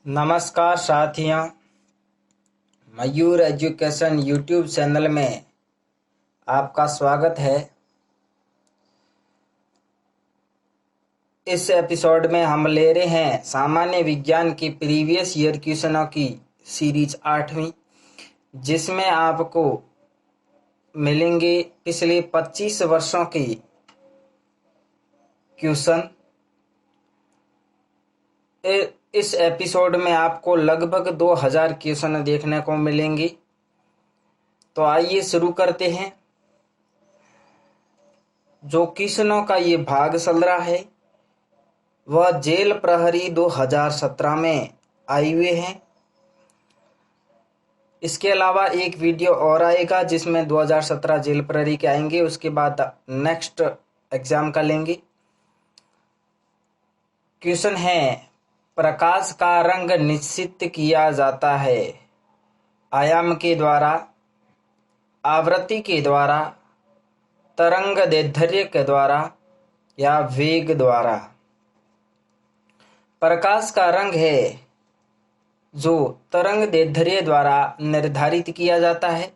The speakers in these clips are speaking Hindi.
नमस्कार साथियों, मयूर एजुकेशन यूट्यूब चैनल में आपका स्वागत है। इस एपिसोड में हम ले रहे हैं सामान्य विज्ञान की प्रीवियस ईयर क्वेश्चनों की सीरीज 8वीं, जिसमें आपको मिलेंगे पिछले 25 वर्षों के क्वेश्चन। इस एपिसोड में आपको लगभग 2000 क्वेश्चन देखने को मिलेंगे। तो आइए शुरू करते हैं। जो क्वेश्चनों का ये भाग चल रहा है वह जेल प्रहरी 2017 में आए हुए हैं। इसके अलावा एक वीडियो और आएगा जिसमें 2017 जेल प्रहरी के आएंगे, उसके बाद नेक्स्ट एग्जाम का लेंगे। क्वेश्चन है, प्रकाश का रंग निश्चित किया जाता है आयाम के द्वारा, आवृत्ति के द्वारा, तरंग दैर्ध्य के द्वारा या वेग द्वारा। प्रकाश का रंग है जो तरंग दैर्ध्य द्वारा निर्धारित किया जाता है।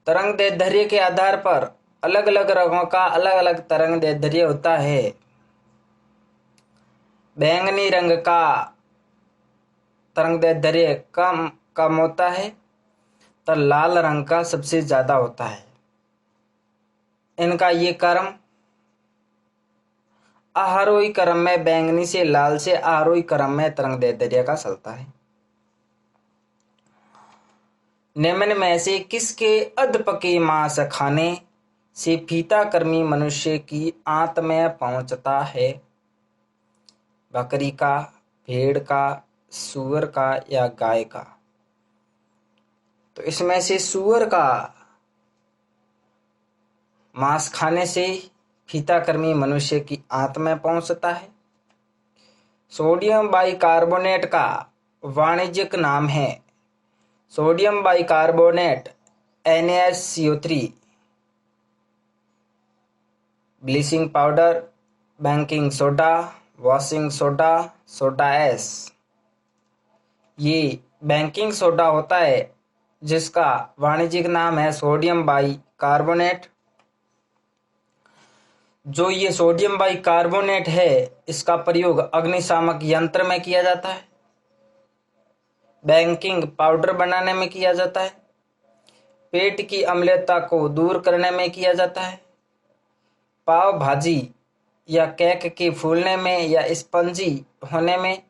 तरंग दैर्ध्य के आधार पर अलग अलग रंगों का अलग अलग तरंग दैर्ध्य होता है। बैंगनी रंग का तरंग दैर्ध्य कम होता है तो लाल रंग का सबसे ज्यादा होता है। इनका ये क्रम आरोही क्रम में बैंगनी से लाल से आरोही क्रम में तरंग दैर्ध्य का चलता है। निम्न में से किसके अधपके मांस खाने से फीताकृमि मनुष्य की आंत में पहुंचता है? बकरी का, भेड़ का, सूअर का या गाय का? तो इसमें से सूअर का मांस खाने से फीताकृमि मनुष्य की आंत में पहुंचता है। सोडियम बाइकार्बोनेट का वाणिज्यिक नाम है sodium bicarbonate, NaCO3, bleaching powder, baking soda, washing soda, soda S. ये बेकिंग सोडा होता है जिसका वाणिज्यिक नाम है सोडियम बाइकार्बोनेट। जो ये सोडियम बाइकार्बोनेट है इसका प्रयोग अग्निशामक यंत्र में किया जाता है, बेकिंग पाउडर बनाने में किया जाता है, पेट की अम्लता को दूर करने में किया जाता है, पाव भाजी या केक के फूलने में या स्पंजी होने में,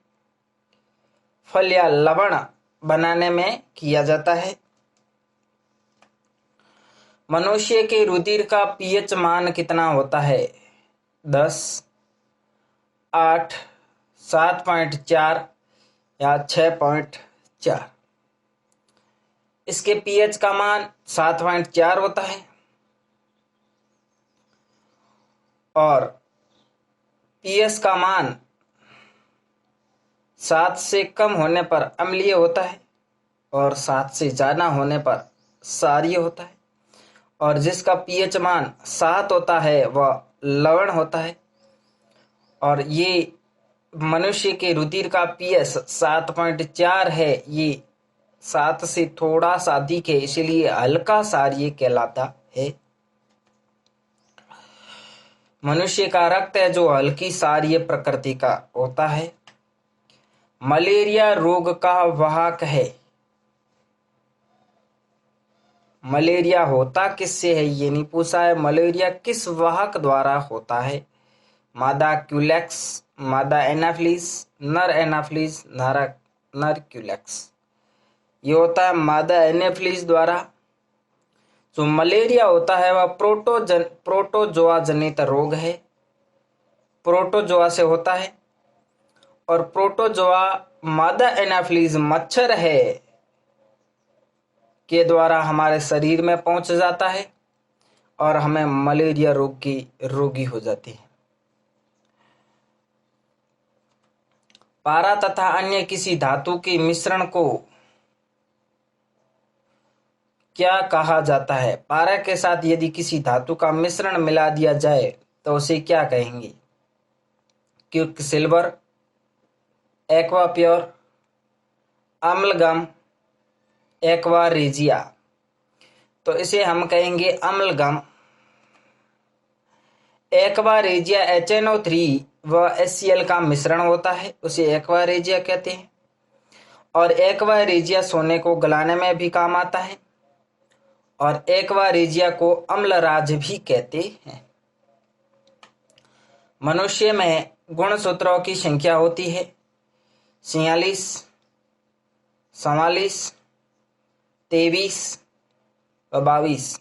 फल या लवण बनाने में किया जाता है। मनुष्य के रुधिर का पीएच मान कितना होता है? 10, 8, 7.4 या 6.4। इसके पीएच का मान 7.4 होता है और पीएच का मान 7 से कम होने पर अम्लीय होता है और 7 से ज्यादा होने पर क्षारीय होता है। और जिसका पीएच मान 7 होता है वह लवण होता है। और ये मनुष्य के रुधिर का पीएच 7.4 है, ये 7 से थोड़ा सा अधिक है, इसलिए हल्का क्षारीय कहलाता है। मनुष्य का रक्त है जो हल्की क्षारीय प्रकृति का होता है। मलेरिया रोग का वाहक है। मलेरिया होता किससे है ये नहीं पूछा है, मलेरिया किस वाहक द्वारा होता है? मादा क्यूलेक्स, मादा एनाफिलिस, नर एनाफिलिस, नर क्यूलेक्स। ये होता है मादा एनाफिलिस द्वारा। जो मलेरिया होता है वह प्रोटोजोआ जनित रोग है, प्रोटोजोआ से होता है। और प्रोटोजोआ मादा एनाफिलिस मच्छर है के द्वारा हमारे शरीर में पहुंच जाता है और हमें मलेरिया रोग की रोगी हो जाती है। पारा तथा अन्य किसी धातु के मिश्रण को क्या कहा जाता है? पारा के साथ यदि किसी धातु का मिश्रण मिला दिया जाए तो उसे क्या कहेंगे? Quicksilver, aqua pure, amalgam, aqua regia. तो इसे हम कहेंगे अम्लगम। एक्वा रेजिया HNO3 व HCl का मिश्रण होता है, उसे एक्वा रेजिया कहते हैं। और एक्वा रेजिया सोने को गलाने में भी काम आता है और एक्वा रेजिया को अम्लराज भी कहते हैं। मनुष्य में गुणसूत्रों की संख्या होती है 46, 44, 23 व 22।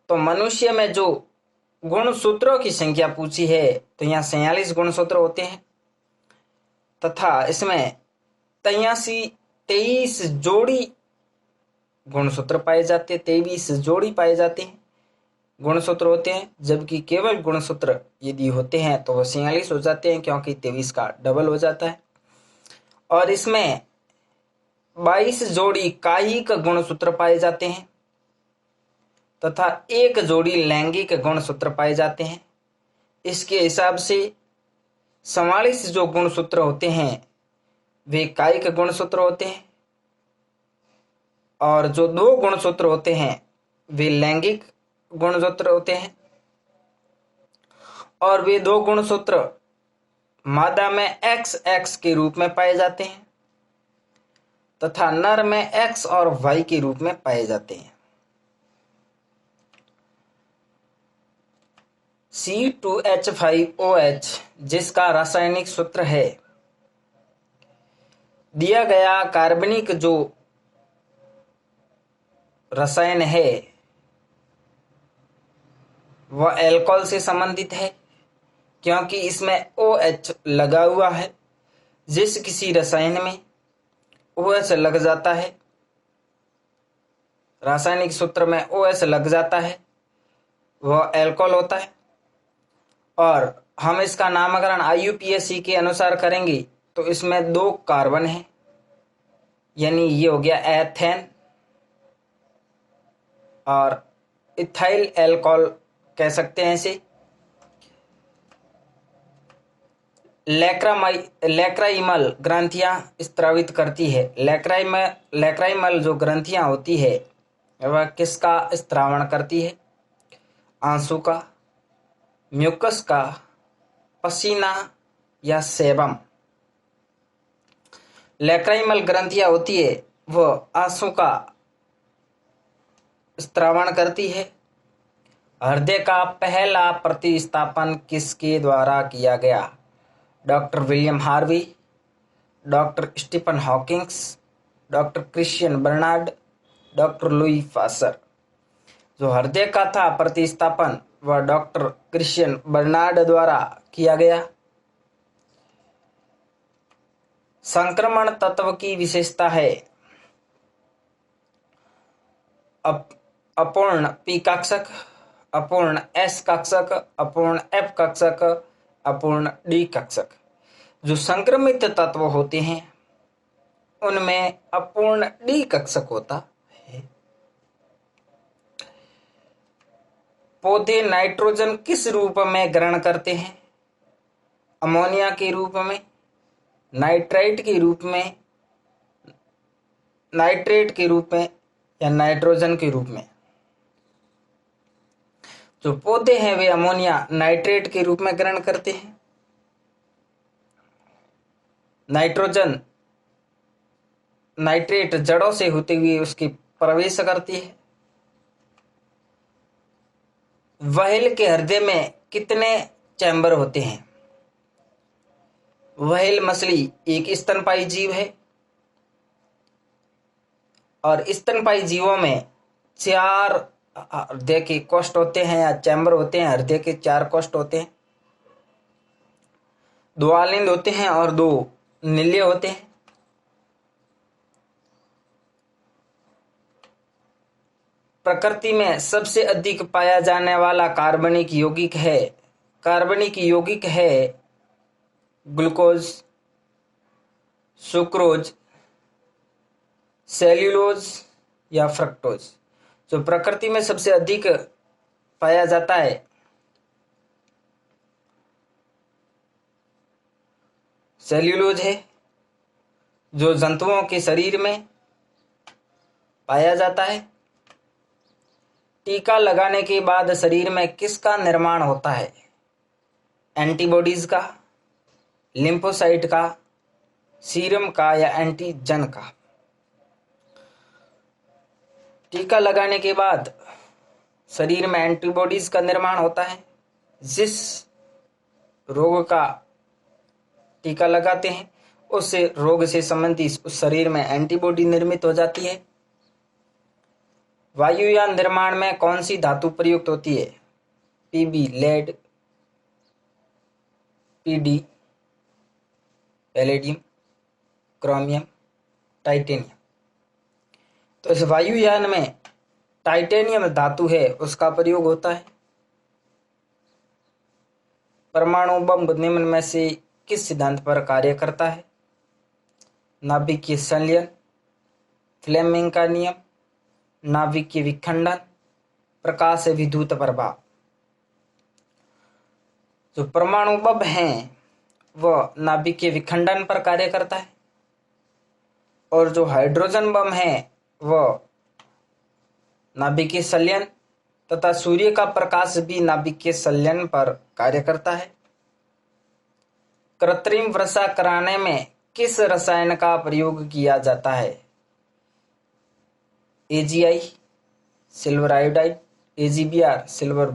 तो मनुष्य में जो गुणसूत्रों की संख्या पूछी है तो यहाँ 46 गुणसूत्र होते हैं तथा इसमें 23 जोड़ी गुणसूत्र पाए जाते हैं, 23 जोड़ी पाए जाते हैं गुणसूत्र होते हैं, जबकि केवल गुणसूत्र यदि होते हैं तो वो 46 हो जाते हैं क्योंकि 23 का डबल हो जाता है। और इसमें 22 जोड़ी कायिक गुणसूत्र पाए जाते हैं तथा 1 जोड़ी लैंगिक गुणसूत्र पाए जाते हैं। इसके हिसाब से 44 जो गुणसूत्र होते हैं वे कायिक गुणसूत्र होते हैं और जो 2 गुणसूत्र होते हैं वे लैंगिक गुणसूत्र होते हैं। और वे 2 गुणसूत्र मादा में XX के रूप में पाए जाते हैं तथा नर में X और Y के रूप में पाए जाते हैं। C2H5OH जिसका रासायनिक सूत्र है, दिया गया कार्बनिक जो रसायन है वह एल्कोहल से संबंधित है क्योंकि इसमें OH लगा हुआ है। जिस किसी रसायन में OH लग जाता है, रासायनिक सूत्र में OH लग जाता है, वह एल्कोहल होता है। और हम इसका नामकरण IUPAC के अनुसार करेंगे तो इसमें 2 कार्बन हैं, यानी ये हो गया एथेन और इथाइल एल्कोहल कह सकते हैं इसे। लैक्राइमल ग्रंथियां स्त्रावित करती है। लैक्राइमल जो ग्रंथियां होती है वह किसका स्त्रावण करती है? आंसू का, म्यूकस का, पसीना या सेबम। लैक्राइमल ग्रंथियां होती है वह आंसू का स्त्रावण करती है। हृदय का पहला प्रतिस्थापन किसके द्वारा किया गया? Doctor William Harvey, doctor Stephen Hawkings, doctor Christian Barnard, doctor Louis Pasteur. जो हृदय का था प्रतिस्थापन वह डॉक्टर क्रिश्चियन बर्नार्ड द्वारा किया गया। संक्रमण तत्व की विशेषता है अपूर्ण P कक्षक, अपूर्ण S कक्षक, अपूर्ण F कक्षक, अपूर्ण D कक्षक। जो संक्रमित तत्व होते हैं उनमें अपूर्ण D कक्षक होता है। पौधे नाइट्रोजन किस रूप में ग्रहण करते हैं? अमोनिया के रूप में, नाइट्राइट के रूप में, नाइट्रेट के रूप में या नाइट्रोजन के रूप में। जो पौधे हैं वे अमोनिया नाइट्रेट के रूप में ग्रहण करते हैं। नाइट्रोजन नाइट्रेट जड़ों से होते हुए उसकी प्रवेश करती है। व्हेल के हृदय में कितने चैम्बर होते हैं? व्हेल मछली एक स्तनपायी जीव है और स्तनपायी जीवों में 4 हृदय के कोष्ठ होते हैं या चैम्बर होते हैं। हृदय के 4 कोष्ठ होते हैं, 2 आलिंद होते हैं और 2 निल्य होते हैं। प्रकृति में सबसे अधिक पाया जाने वाला कार्बनिक यौगिक है ग्लूकोज, सुक्रोज, सेल्यूलोज या फ्रक्टोज। जो प्रकृति में सबसे अधिक पाया जाता है सेल्यूलोज है जो जंतुओं के शरीर में पाया जाता है। टीका लगाने के बाद शरीर में किसका निर्माण होता है? एंटीबॉडीज का, लिम्फोसाइट का, सीरम का या एंटीजन का? टीका लगाने के बाद शरीर में एंटीबॉडीज का निर्माण होता है। जिस रोग का टीका लगाते हैं उस रोग से संबंधित उस शरीर में एंटीबॉडी निर्मित हो जाती है। वायुयान निर्माण में कौन सी धातु प्रयुक्त होती है? PB, lead, PD, palladium, chromium, titanium. तो इस वायुयान में टाइटेनियम धातु है उसका प्रयोग होता है। परमाणु बम निम्न में से किस सिद्धांत पर कार्य करता है? नाभिकीय संलयन, फ्लेमिंग का नियम, नाभिकीय विखंडन, प्रकाश विद्युत प्रभाव। जो परमाणु बम है वह नाभिकीय विखंडन पर कार्य करता है और जो हाइड्रोजन बम है वह नाभिकीय संलयन तथा सूर्य का प्रकाश भी नाभिकीय संलयन पर कार्य करता है। कृत्रिम वर्षा कराने में किस रसायन का प्रयोग किया जाता है? AgI, silver iodide, AgBr, silver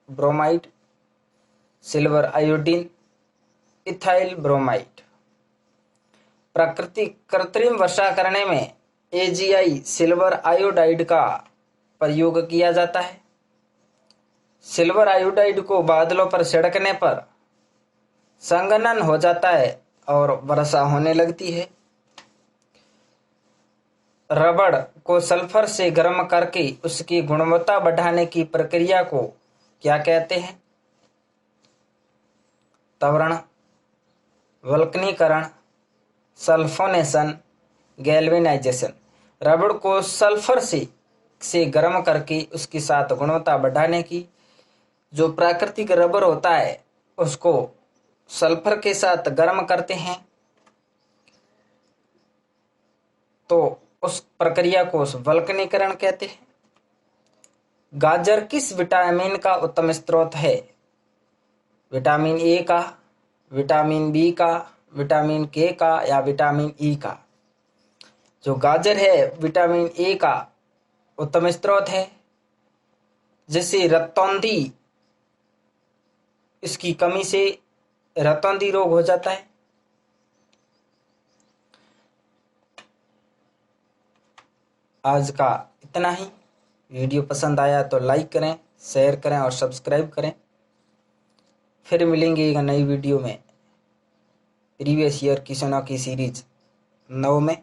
bromide, silver iodine, ethyl bromide. प्राकृतिक कृत्रिम वर्षा करने में AgI, सिल्वर आयोडाइड का प्रयोग किया जाता है। सिल्वर आयोडाइड को बादलों पर छिड़कने पर संघनन हो जाता है और वर्षा होने लगती है। रबड़ को सल्फर से गर्म करके उसकी गुणवत्ता बढ़ाने की प्रक्रिया को क्या कहते हैं? त्वरण, वल्कनीकरण, सल्फोनेशन, गैल्वेनाइजेशन। रबड़ को सल्फर से गर्म करके उसके साथ गुणवत्ता बढ़ाने की, जो प्राकृतिक रबर होता है उसको सल्फर के साथ गर्म करते हैं तो उस प्रक्रिया को वल्कनीकरण कहते हैं। गाजर किस विटामिन का उत्तम स्रोत है? विटामिन ए का, विटामिन बी का, विटामिन के का या विटामिन ई का? जो गाजर है विटामिन ए का उत्तम स्रोत है, जिससे रक्तौंधी, इसकी कमी से रक्तौंधी रोग हो जाता है। आज का इतना ही। वीडियो पसंद आया तो लाइक करें, शेयर करें और सब्सक्राइब करें। फिर मिलेंगे एक नई वीडियो में प्रीवियस ईयर क्वेश्चनों की सीरीज 9 में।